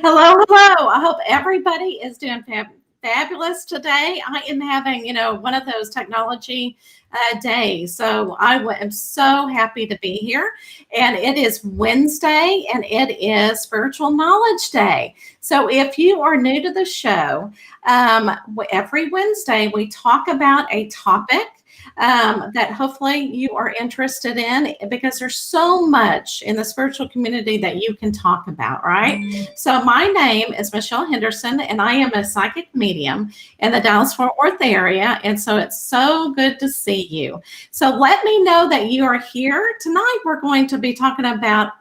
Hello, hello. I hope everybody is doing fabulous today. I am having, one of those technology days. So am so happy to be here. And it is Wednesday and it is Spiritual Knowledge Day. So if you are new to the show, every Wednesday we talk about a topic that hopefully you are interested in, because there's so much in the spiritual community that you can talk about, right? So my name is Michelle Henderson, and I am a psychic medium in the Dallas-Fort Worth area, and so it's so good to see you. So let me know that you are here. Tonight we're going to be talking about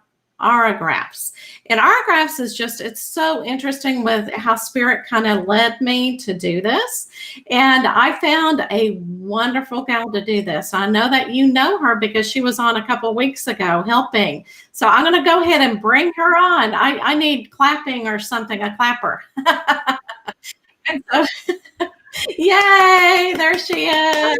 Auragraphs. And Auragraphs is it's so interesting with how Spirit kind of led me to do this. And I found a wonderful gal to do this. I know that you know her because she was on a couple of weeks ago helping. So I'm going to go ahead and bring her on. I need clapping or something, a clapper. And so, yay, there she is.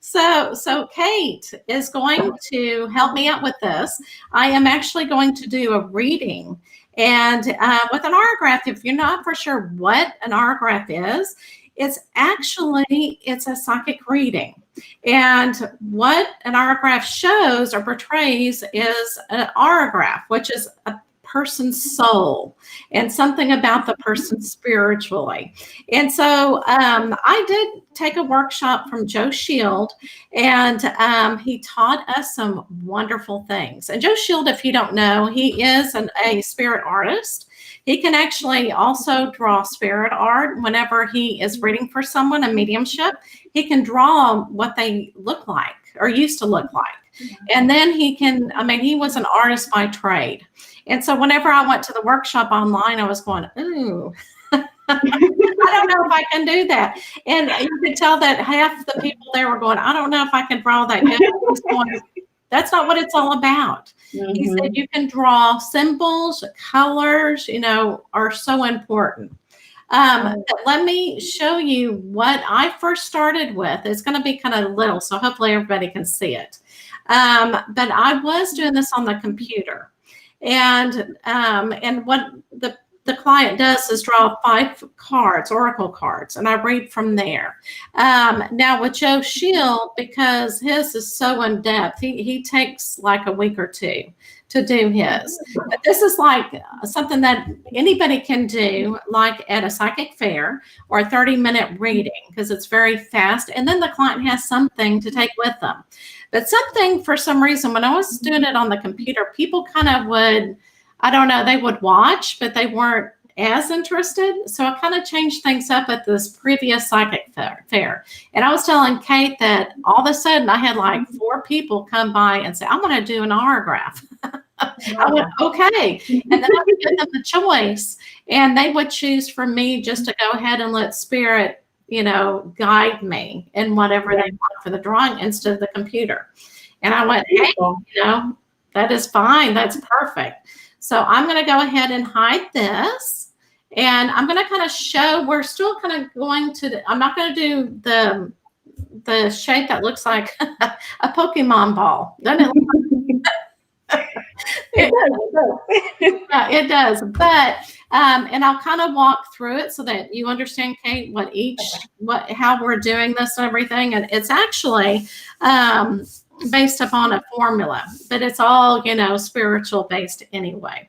So Kate is going to help me out with this. I am actually going to do a reading. And with an auragraph, if you're not for sure what an auragraph is, it's a psychic reading. And what an auragraph shows or portrays is an auragraph, which is a person's soul and something about the person spiritually. And so I did take a workshop from Joe Shield, and he taught us some wonderful things. And Joe Shield, if you don't know, he is a spirit artist. He can actually also draw spirit art whenever he is reading for someone, a mediumship. He can draw what they look like or used to look like. And then he was an artist by trade. And so whenever I went to the workshop online, I was going, ooh, I don't know if I can do that. And you could tell that half the people there were going, I don't know if I can draw that. That's not what it's all about. Mm-hmm. He said you can draw symbols, colors, are so important. But let me show you what I first started with. It's going to be kind of little, so hopefully everybody can see it. But I was doing this on the computer. And what the client does is draw 5 cards, oracle cards, and I read from there. Now with Joe Shield, because his is so in depth, he takes like a week or two to do his. But this is like something that anybody can do, like at a psychic fair or a 30-minute reading, because it's very fast. And then the client has something to take with them. But something, for some reason, when I was doing it on the computer, people kind of would, I don't know, they would watch, but they weren't as interested. So I kind of changed things up at this previous psychic fair. And I was telling Kate that all of a sudden I had like 4 people come by and say, I want to do an auragraph. I went, okay. And then I would give them the choice, and they would choose for me just to go ahead and let Spirit guide me in whatever they want for the drawing instead of the computer. And I went, hey, that is fine. That's perfect. So I'm going to go ahead and hide this. And I'm going to kind of show, we're still kind of going to, I'm not going to do the shape that looks like a Pokemon ball. Doesn't it look like it does. But and I'll kind of walk through it so that you understand, Kate, how we're doing this and everything. And it's actually based upon a formula, but it's all spiritual based anyway.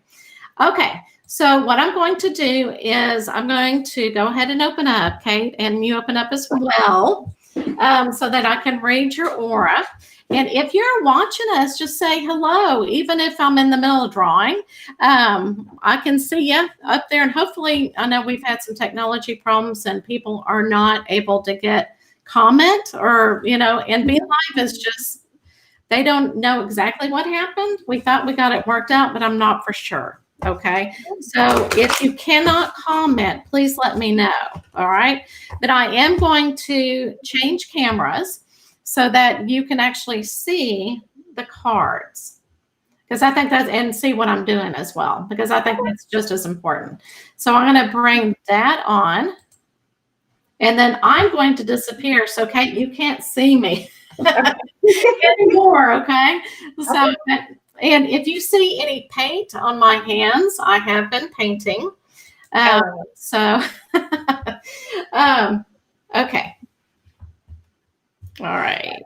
Okay, so what I'm going to do is I'm going to go ahead and open up, Kate, and you open up as well, so that I can read your aura. And if you're watching us, just say hello, even if I'm in the middle of drawing. I can see you up there. And hopefully, I know we've had some technology problems and people are not able to get comment or, and Be Live is just, they don't know exactly what happened. We thought we got it worked out, but I'm not for sure. Okay. So if you cannot comment, please let me know. All right. But I am going to change cameras so that you can actually see the cards, because I think and see what I'm doing as well, because I think that's just as important. So I'm going to bring that on, and then I'm going to disappear. So Kate, you can't see me anymore. Okay. So And if you see any paint on my hands, I have been painting. So, okay. All right.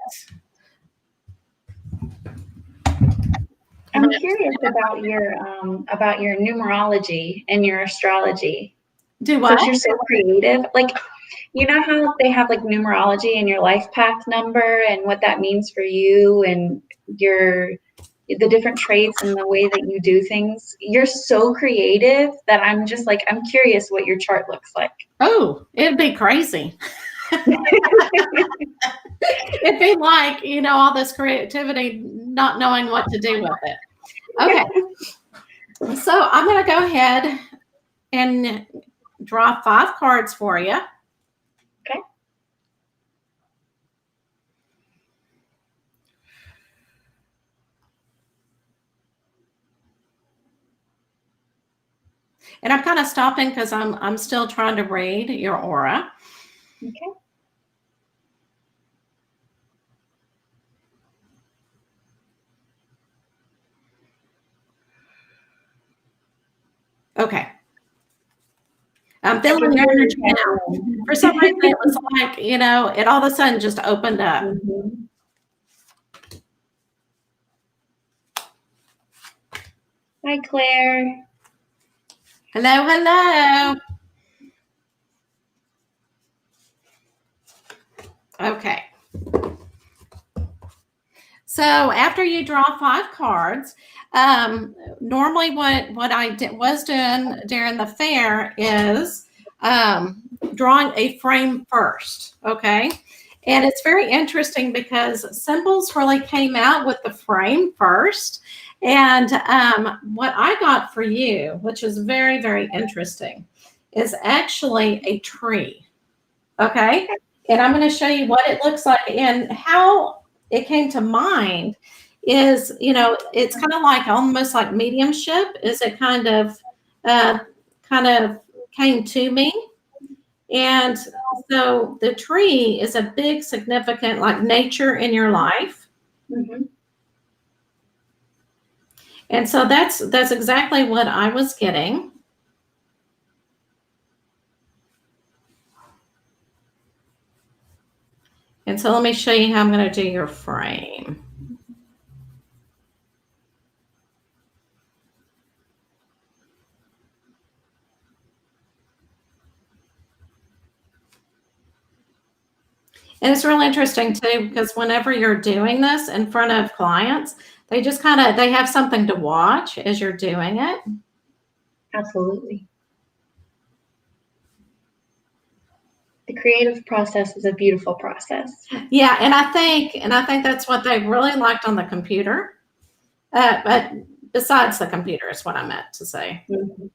I'm curious about your numerology and your astrology. Do what? Since you're so creative, like, you know how they have like numerology and your life path number and what that means for you and the different traits and the way that you do things. You're so creative that I'm just like, I'm curious what your chart looks like. Oh, it'd be crazy. It'd be like, all this creativity, not knowing what to do with it. Okay. So I'm going to go ahead and draw 5 cards for you. Okay. And I'm kind of stopping because I'm still trying to read your aura. Okay. Okay. I'm feeling your energy now. For some reason, it was like, it all of a sudden just opened up. Mm-hmm. Hi, Claire. Hello, hello. Okay. So after you draw 5 cards, normally what I was doing during the fair is drawing a frame first, okay? And it's very interesting because symbols really came out with the frame first. And what I got for you, which is very, very interesting, is actually a tree, okay? And I'm going to show you what it looks like and how it came to mind is, it's kind of like almost like mediumship is it kind of came to me. And so the tree is a big significant like nature in your life. Mm-hmm. And so that's exactly what I was getting. And so let me show you how I'm going to do your frame. And it's really interesting too, because whenever you're doing this in front of clients, they just they have something to watch as you're doing it. Absolutely. The creative process is a beautiful process. Yeah, and I think that's what they really liked on the computer. But besides the computer is what I meant to say. Mm-hmm.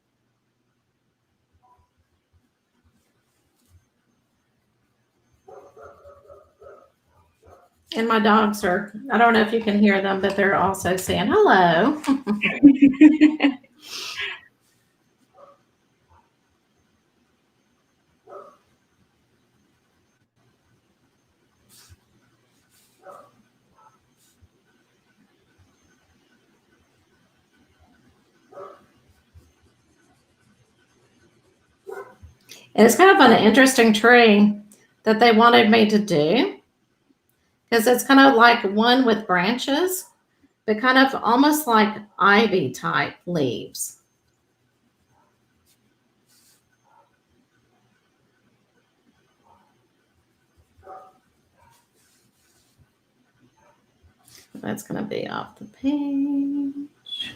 And my dogs are, I don't know if you can hear them, but they're also saying hello. And it's kind of an interesting tree that they wanted me to do because it's kind of like one with branches, but kind of almost like ivy type leaves. That's going to be off the page.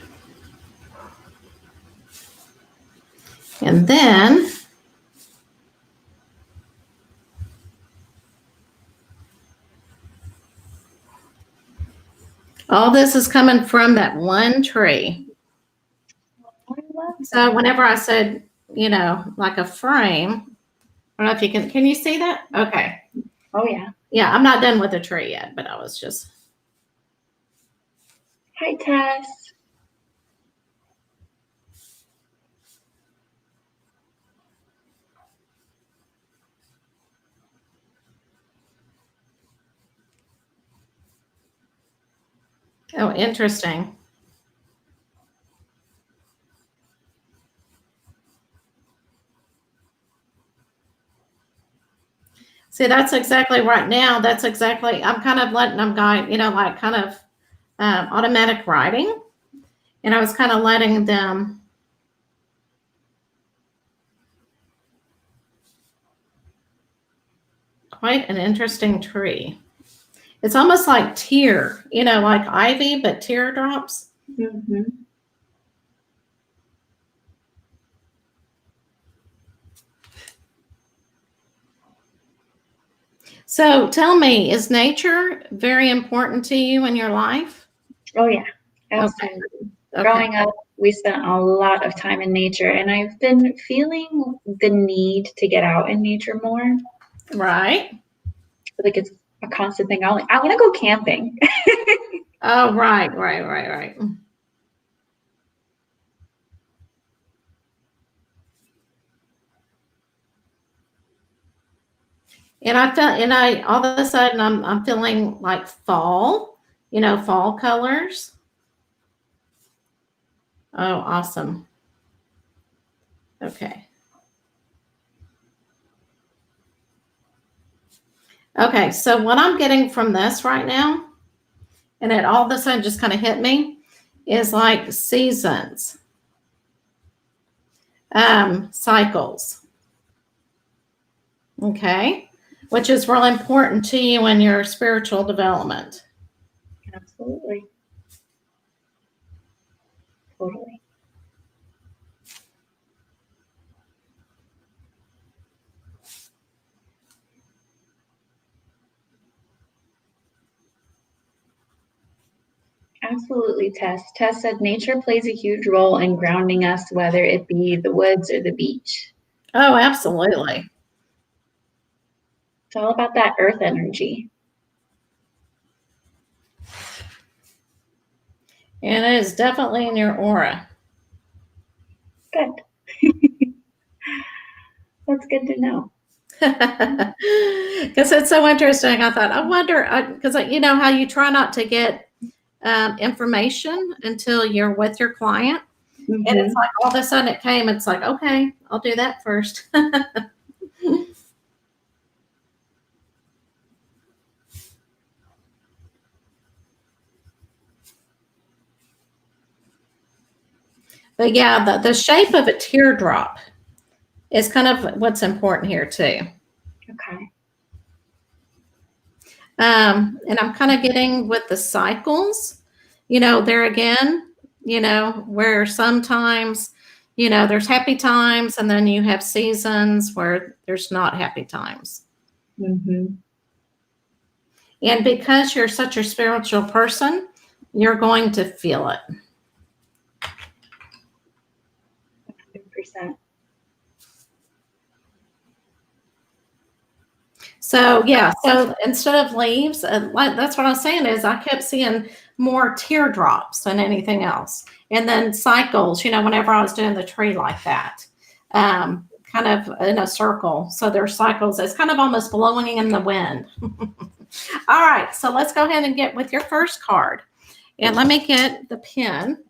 And then all this is coming from that one tree. So whenever I said, like a frame, I don't know if you can you see that? Okay. Oh, yeah. Yeah, I'm not done with the tree yet, but I was just. Hi, Tess. Oh, interesting. See, that's exactly right now. That's exactly, I'm kind of letting them guide, like kind of automatic writing. And I was kind of letting them. Quite an interesting tree. It's almost like tear, like ivy, but teardrops. Mm-hmm. So tell me, is nature very important to you in your life? Oh, yeah, absolutely. Okay. Growing up, we spent a lot of time in nature, and I've been feeling the need to get out in nature more. Right. Like it's a constant thing. I want to go camping. Oh, right. And I felt, and I all of a sudden I'm feeling like fall, fall colors. Oh, awesome. Okay. Okay, so what I'm getting from this right now, and it all of a sudden just kind of hit me, is like seasons, cycles. Okay, which is really important to you in your spiritual development. Absolutely. Totally. Absolutely, Tess. Tess said nature plays a huge role in grounding us, whether it be the woods or the beach. Oh, absolutely. It's all about that earth energy. And it is definitely in your aura. Good. That's good to know. Because it's so interesting. I thought, I wonder, because you know how you try not to get information until you're with your client. Mm-hmm. And it's like all of a sudden it came. It's like, okay, I'll do that first. But yeah, the shape of a teardrop is kind of what's important here too. Okay. And I'm kind of getting with the cycles, there again, where sometimes, there's happy times and then you have seasons where there's not happy times. Mm-hmm. And because you're such a spiritual person, you're going to feel it. 100%. So yeah, so instead of leaves, that's what I was saying is I kept seeing more teardrops than anything else. And then cycles, whenever I was doing the tree like that, kind of in a circle. So there's cycles. It's kind of almost blowing in the wind. All right, so let's go ahead and get with your first card. And let me get the pen.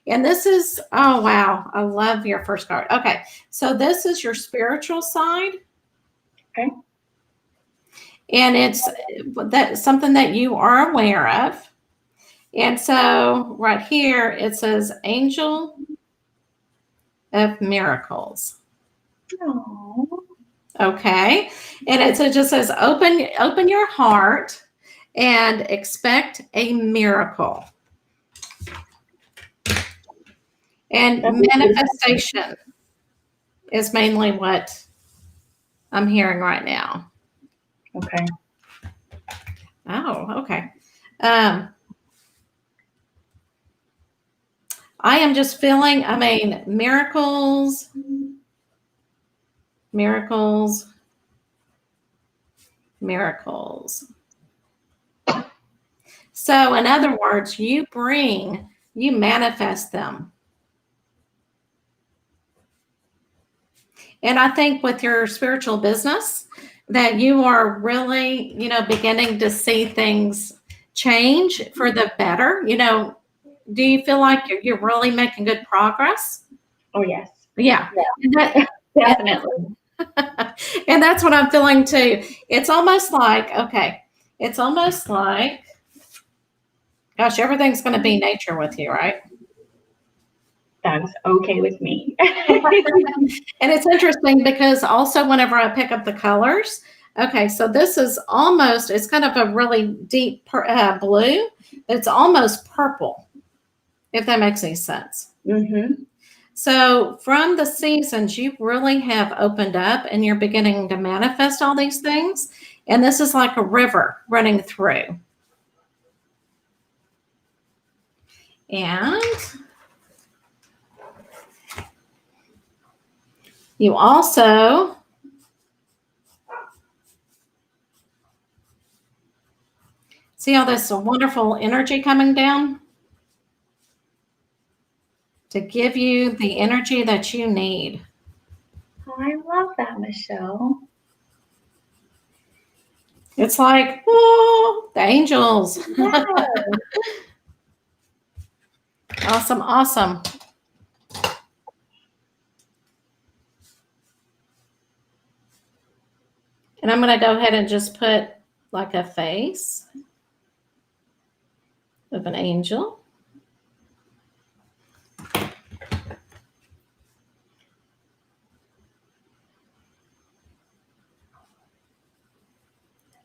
And this is, oh, wow, I love your first card. Okay, so this is your spiritual side. Okay. And it's something that you are aware of. And so right here, it says Angel of Miracles. Oh. Okay. And it just says open your heart and expect a miracle. And manifestation is mainly what I'm hearing right now. Okay. Oh, okay. I am just feeling, miracles. So in other words, you manifest them. And I think with your spiritual business that you are really, beginning to see things change for the better. Do you feel like you're really making good progress? Oh, yes. Yeah. Definitely. And that's what I'm feeling too. It's almost like, okay, it's almost like, gosh, everything's going to be nature with you, right? That's okay with me. And it's interesting because also whenever I pick up the colors, okay, so this is almost, it's kind of a really deep blue. It's almost purple, if that makes any sense. Mm-hmm. So from the seasons, you really have opened up and you're beginning to manifest all these things. And this is like a river running through. And you also see all this wonderful energy coming down to give you the energy that you need. Oh, I love that, Michelle. It's like, oh, the angels. Yeah. Awesome, awesome. And I'm going to go ahead and just put like a face of an angel.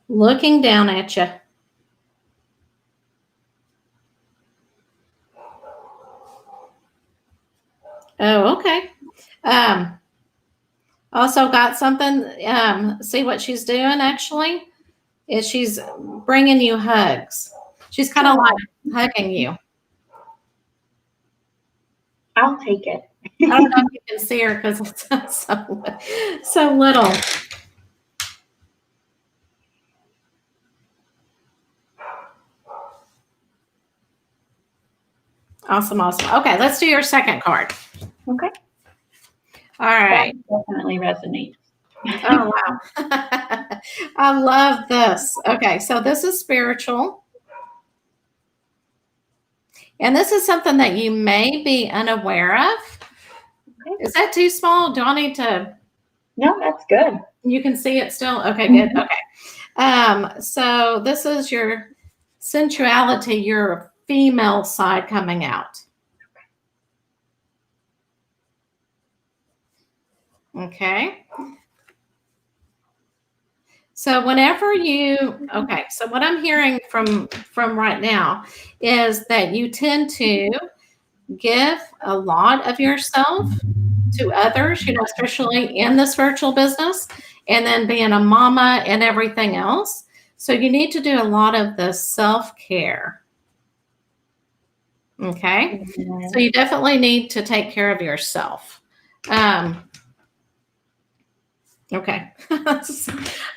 Looking down at you. Oh, okay. Also got something, see what she's doing actually is she's bringing you hugs. She's kind of like hugging you. I'll take it. I don't know if you can see her because it's so little. Awesome, awesome. Okay, let's do your second card. Okay. All right. That definitely resonates. Oh, wow. I love this. Okay, so this is spiritual. And this is something that you may be unaware of. Okay. Is that too small? Do I need to? No, that's good. You can see it still? Okay, good. Okay. So this is your sensuality, your female side coming out. Okay. So whenever you, okay, so what I'm hearing from right now is that you tend to give a lot of yourself to others, especially in the spiritual business, and then being a mama and everything else. So you need to do a lot of the self-care. Okay. Mm-hmm. So you definitely need to take care of yourself. Okay.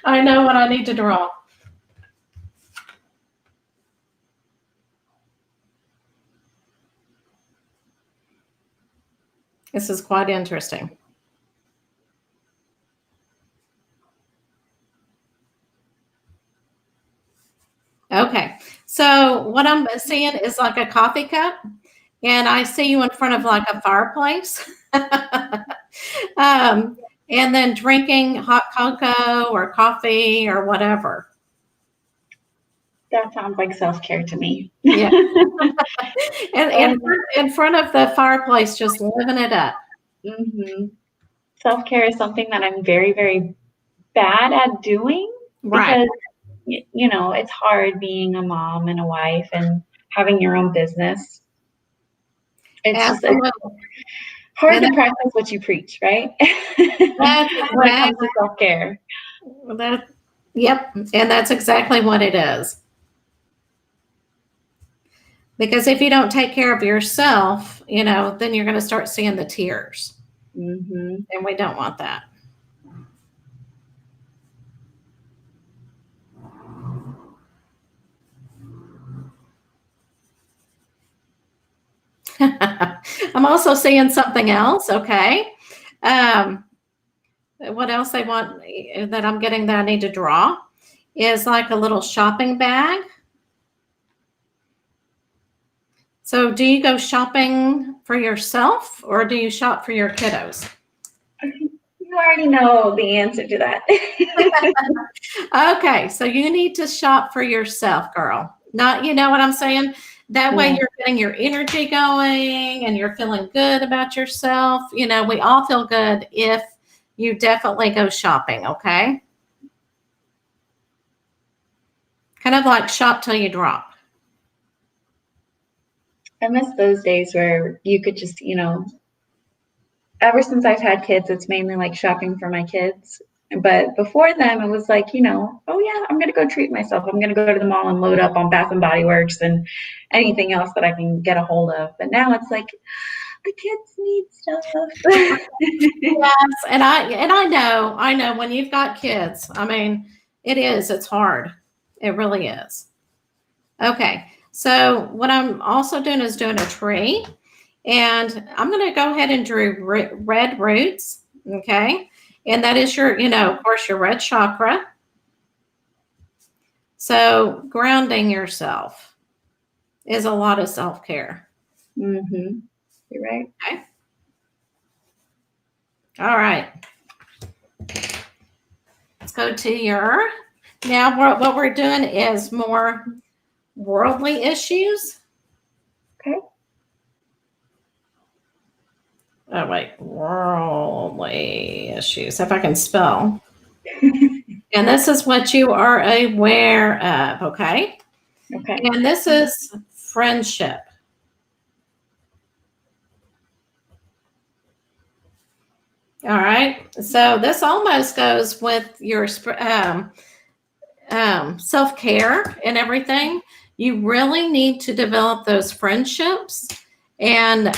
I know what I need to draw. This is quite interesting. Okay. So what I'm seeing is like a coffee cup, and I see you in front of like a fireplace. And then drinking hot cocoa or coffee or whatever. That sounds like self-care to me. Yeah. and in front of the fireplace, just living it up. Mm-hmm. Self-care is something that I'm very, very bad at doing. Right. Because, it's hard being a mom and a wife and having your own business. It's hard to practice what you preach, right? When it comes to self-care. Yep. And that's exactly what it is. Because if you don't take care of yourself, then you're going to start seeing the tears. Mm-hmm. And we don't want that. I'm also seeing something else. Okay. What else they want that I'm getting that I need to draw is like a little shopping bag. So do you go shopping for yourself or do you shop for your kiddos? already know the answer to that. Okay, so you need to shop for yourself, girl. Not, you know what I'm saying? That way Yeah. you're getting your energy going and you're feeling good about yourself. You know, we all feel good if you definitely go shopping, okay? Kind of like shop till you drop. I miss those days where you could just, ever since I've had kids, it's mainly like shopping for my kids. But before them, it was like, oh yeah, I'm gonna go treat myself. I'm gonna go to the mall and load up on Bath and Body Works and anything else that I can get a hold of. But now it's like the kids need stuff. Yes, and I know when you've got kids, I mean, it's hard. It really is. Okay, so what I'm also doing is doing a tree, and I'm going to go ahead and draw red roots, okay? And that is your, of course, your red chakra. So grounding yourself is a lot of self-care. Mm-hmm. You're right. Okay. All right. Let's go to your, now what we're doing is more worldly issues. Okay. Oh, wait, worldly issues, if I can spell. And this is what you are aware of, okay? Okay. And this is friendship. All right. So this almost goes with your self-care and everything. You really need to develop those friendships and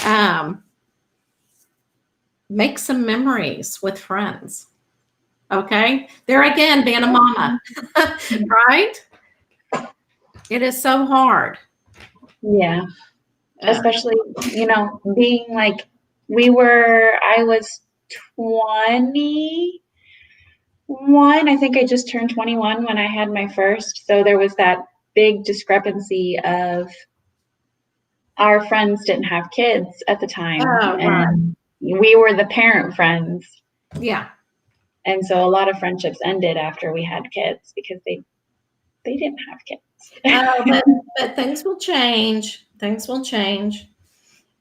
make some memories with friends. Okay. There again, being a mama, right? It is so hard. Yeah. Especially, being like I was 21. I think I just turned 21 when I had my first. So there was that big discrepancy of our friends didn't have kids at the time. Oh, and right. we were the parent friends. Yeah. And so a lot of friendships ended after we had kids because they didn't have kids. But things will change. Things will change.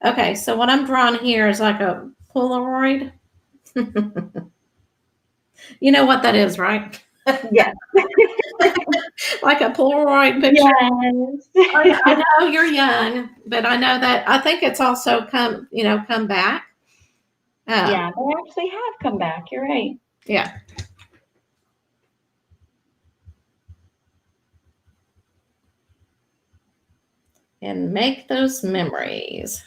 Okay, so what I'm drawing here is like a Polaroid. You know what that is, right? Yeah. Like a Polaroid picture. Yes. I know you're young, but I know that I think it's also come back. Yeah, they actually have come back. You're right. Yeah. And make those memories.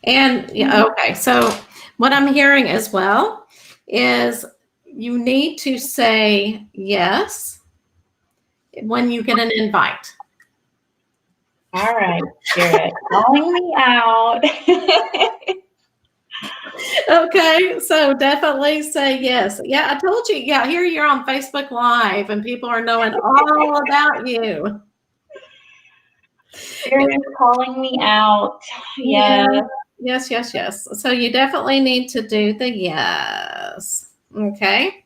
And yeah, okay, so what I'm hearing as well is you need to say yes when you get an invite. All right, Spirit, calling me out. Okay, so definitely say yes. Yeah, I told you. Yeah, here you're on Facebook Live and people are knowing all about you. Spirit is calling me out. Yeah. Yes, yes, yes. So you definitely need to do the yes. Okay.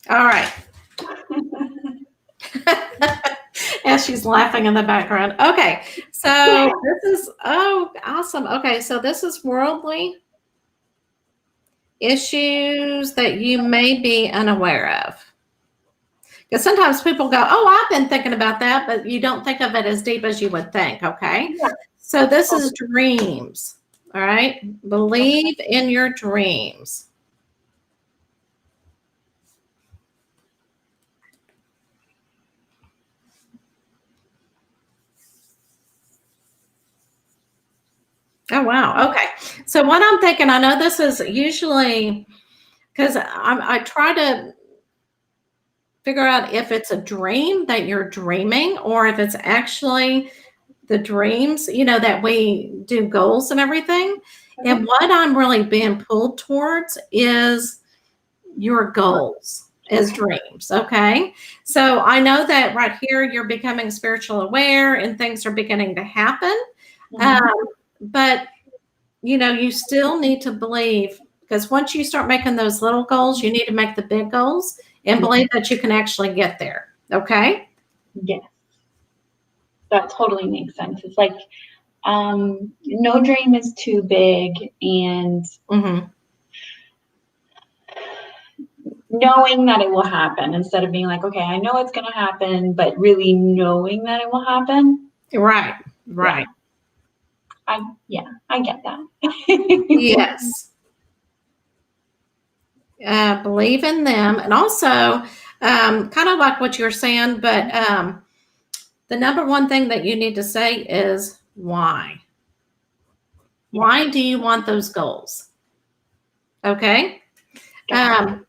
All right. As she's laughing in the background. Okay. So this is, oh, awesome. Okay. So this is worldly issues that you may be unaware of. Because sometimes people go, oh, I've been thinking about that, but you don't think of it as deep as you would think. Okay. Yeah. So this is dreams. All right. Believe in your dreams. Oh, wow. Okay. So what I'm thinking, I know this is usually because I try to figure out if it's a dream that you're dreaming or if it's actually the dreams, that we do goals and everything. And what I'm really being pulled towards is your goals as dreams. Okay. So I know that right here you're becoming spiritual aware and things are beginning to happen. But you still need to believe, because once you start making those little goals, you need to make the big goals and believe that you can actually get there. Okay. Yes. That totally makes sense. It's like, no dream is too big, and knowing that it will happen instead of being like, okay, I know it's going to happen, but really knowing that it will happen. Right. I get that. Yes. Believe in them. And also, kind of like what you're saying, but the number one thing that you need to say is why. Why do you want those goals? Okay. Oh,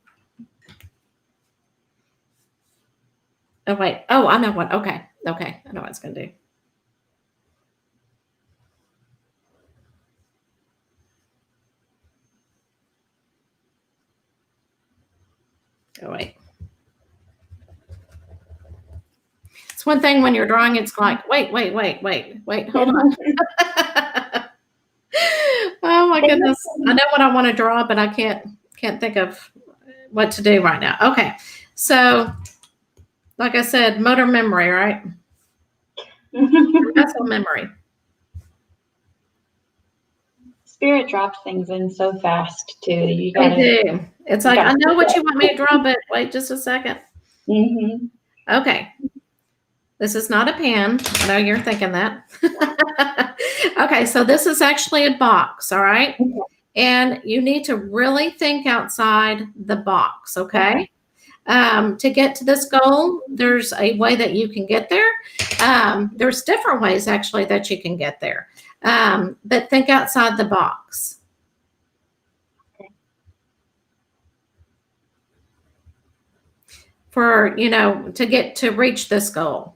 wait. Oh, I know what. Okay. I know what it's going to do. Oh, wait. It's one thing when you're drawing, it's like, wait, hold on. Oh my goodness. I know what I want to draw, but I can't think of what to do right now. Okay. So, like I said, motor memory, right? Muscle memory. Spirit drops things in so fast too. They do. It's like, I know what you want me to draw, but wait just a second. Okay. This is not a pen. I know you're thinking that. Okay, so this is actually a box, all right? And you need to really think outside the box, okay? To get to this goal, there's a way that you can get there. There's different ways, actually, that you can get there. But think outside the box. For, to reach this goal.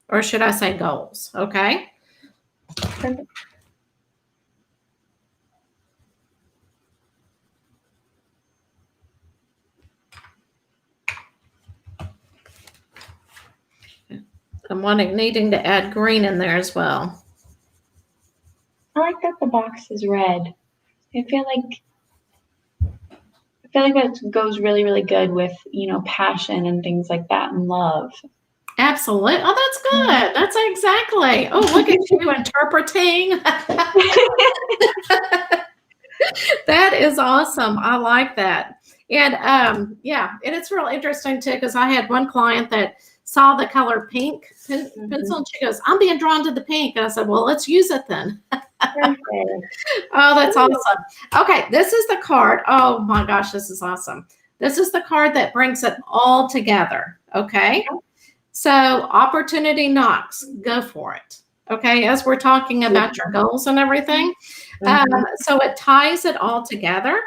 Or should I say goals? Okay. Perfect. I'm needing to add green in there as well. I like that the box is red. I feel like that goes really, really good with, passion and things like that, and love. Absolutely. Oh, that's good. That's exactly. Oh, look at you interpreting. That is awesome. I like that. And and it's real interesting too, because I had one client that saw the color pink pencil, and she goes, I'm being drawn to the pink. And I said, well, let's use it then. Oh, that's awesome. Okay, this is the card. Oh my gosh, this is awesome. This is the card that brings it all together. Okay. So opportunity knocks, go for it. Okay, as we're talking about your goals and everything. So it ties it all together.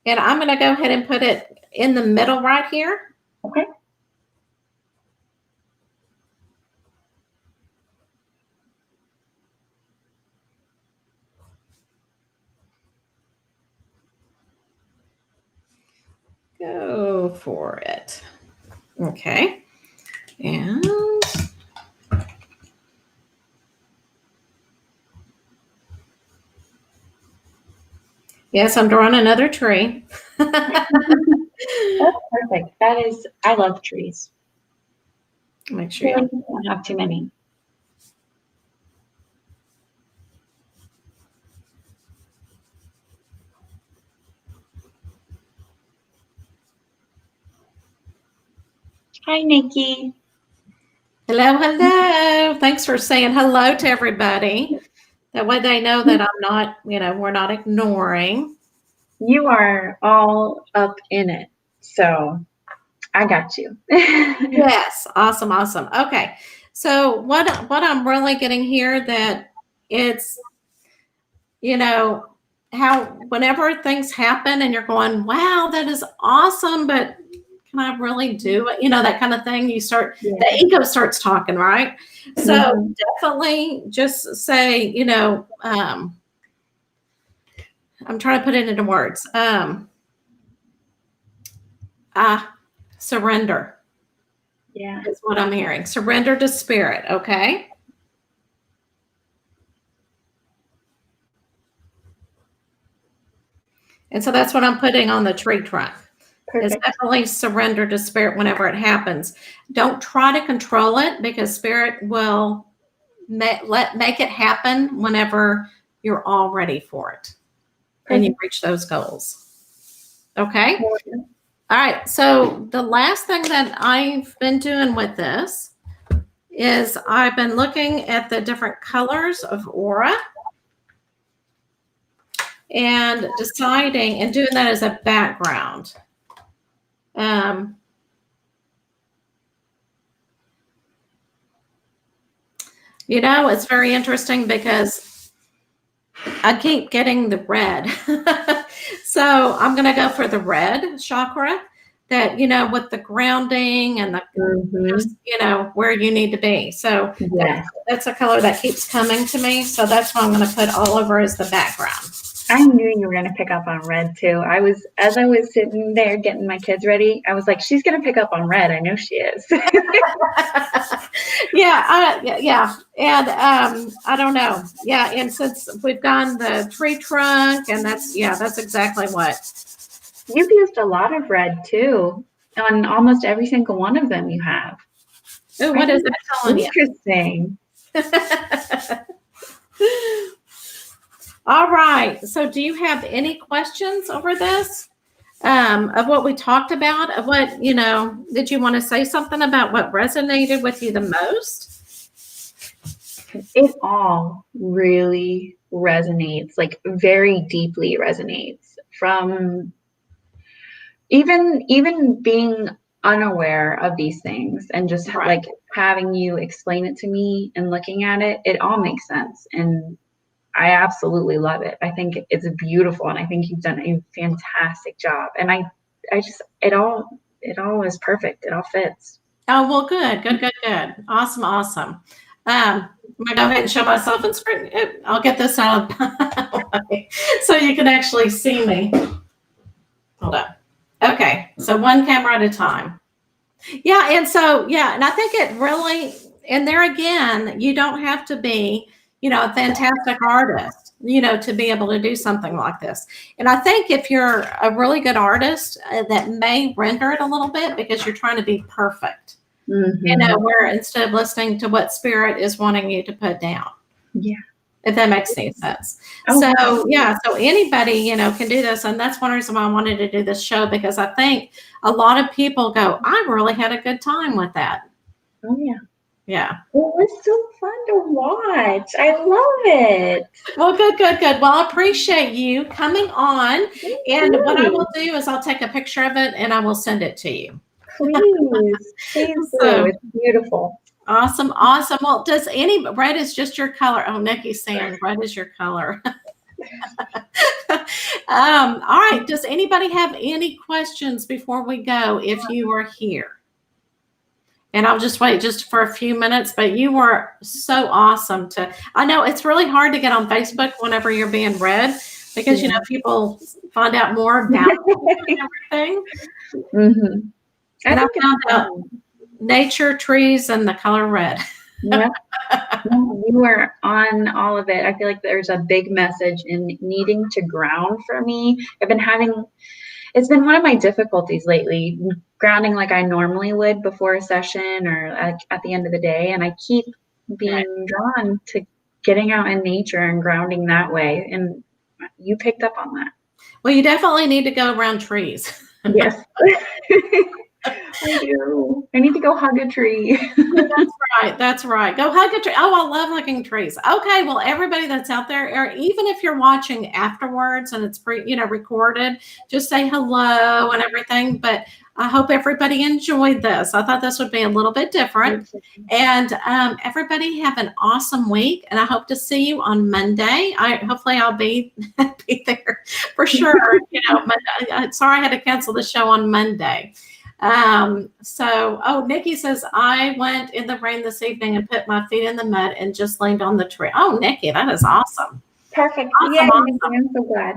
And I'm going to go ahead and put it in the middle right here. Okay. Go for it. Okay. And yes, I'm drawing another tree. That's perfect. I love trees. Make sure you don't have too many. Hi, Nikki. Hello. Thanks for saying hello to everybody. That way they know that I'm not, we're not ignoring. You are all up in it. So I got you. Yes. Awesome. Okay. So what I'm really getting here, that it's, how whenever things happen and you're going, wow, that is awesome, but can I really do it? That kind of thing. The ego starts talking, right? So definitely just say, I'm trying to put it into words. Surrender Yeah. is what I'm hearing. Surrender to spirit. Okay. And so that's what I'm putting on the tree trunk. Is Perfect. definitely surrender to spirit whenever it happens. Don't try to control it, because spirit will make it happen whenever you're all ready for it and you reach those goals. Okay. All right. So the last thing that I've been doing with this is I've been looking at the different colors of aura and deciding and doing that as a background. You know, it's very interesting because I keep getting the red. So I'm going to go for the red chakra, that, you know, with the grounding and the, you know, where you need to be. So that's a color that keeps coming to me. So that's what I'm going to put all over as the background. I knew you were going to pick up on red too. As I was sitting there getting my kids ready, I was like, she's going to pick up on red. I know she is. Yeah. And I don't know. Yeah. And since we've gone the tree trunk, and that's exactly what. You've used a lot of red too. On almost every single one of them you have. Oh, what is that telling you? Interesting. All right. So do you have any questions over this? Of what we talked about, of what, you know, did you want to say something about what resonated with you the most? It all really resonates, like very deeply resonates, from even being unaware of these things and just like having you explain it to me and looking at it, it all makes sense. And I absolutely love it. I think it's beautiful, and I think you've done a fantastic job. And I just, it all is perfect. It all fits. Oh, well, good. Awesome. I'm gonna go ahead and show myself in screen. I'll get this out of the way so you can actually see me. Hold on. Okay, so one camera at a time. Yeah, and so and I think it really, and there again, you don't have to be, you know, a fantastic artist, you know, to be able to do something like this. And I think if you're a really good artist, that may render it a little bit, because you're trying to be perfect. You know, where instead of listening to what spirit is wanting you to put down. Yeah. If that makes any sense. So anybody, you know, can do this. And that's one reason why I wanted to do this show, because I think a lot of people go, I really had a good time with that. Oh, yeah. Yeah. Well, it's so fun to watch. I love it. Well, good. Well, I appreciate you coming on. And what I will do is I'll take a picture of it and I will send it to you. Please do. It's beautiful. Awesome. Well, red is just your color. Oh, Nikki's saying red is your color. All right. Does anybody have any questions before we go, if you are here? And I'll just wait just for a few minutes, but you were so awesome I know it's really hard to get on Facebook whenever you're being read, because, you know, people find out more about everything. And I found out nature, trees, and the color red. Yep. You were on all of it. I feel like there's a big message in needing to ground for me. It's been one of my difficulties lately, grounding like I normally would before a session or at the end of the day. And I keep being drawn to getting out in nature and grounding that way. And you picked up on that. Well, you definitely need to go around trees. Yes. I do. I need to go hug a tree. That's right. Go hug a tree. Oh, I love hugging trees. Okay, well, everybody that's out there, or even if you're watching afterwards and it's recorded, just say hello and everything. But I hope everybody enjoyed this. I thought this would be a little bit different. And everybody have an awesome week. And I hope to see you on Monday. Hopefully I'll be there for sure. You know, sorry I had to cancel the show on Monday. Nikki says, I went in the rain this evening and put my feet in the mud and just leaned on the tree. Oh, Nikki, that is awesome. Perfect. Awesome. I'm so glad.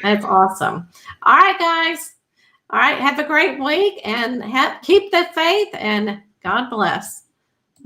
That's awesome. All right, guys. All right. Have a great week and keep the faith, and God bless.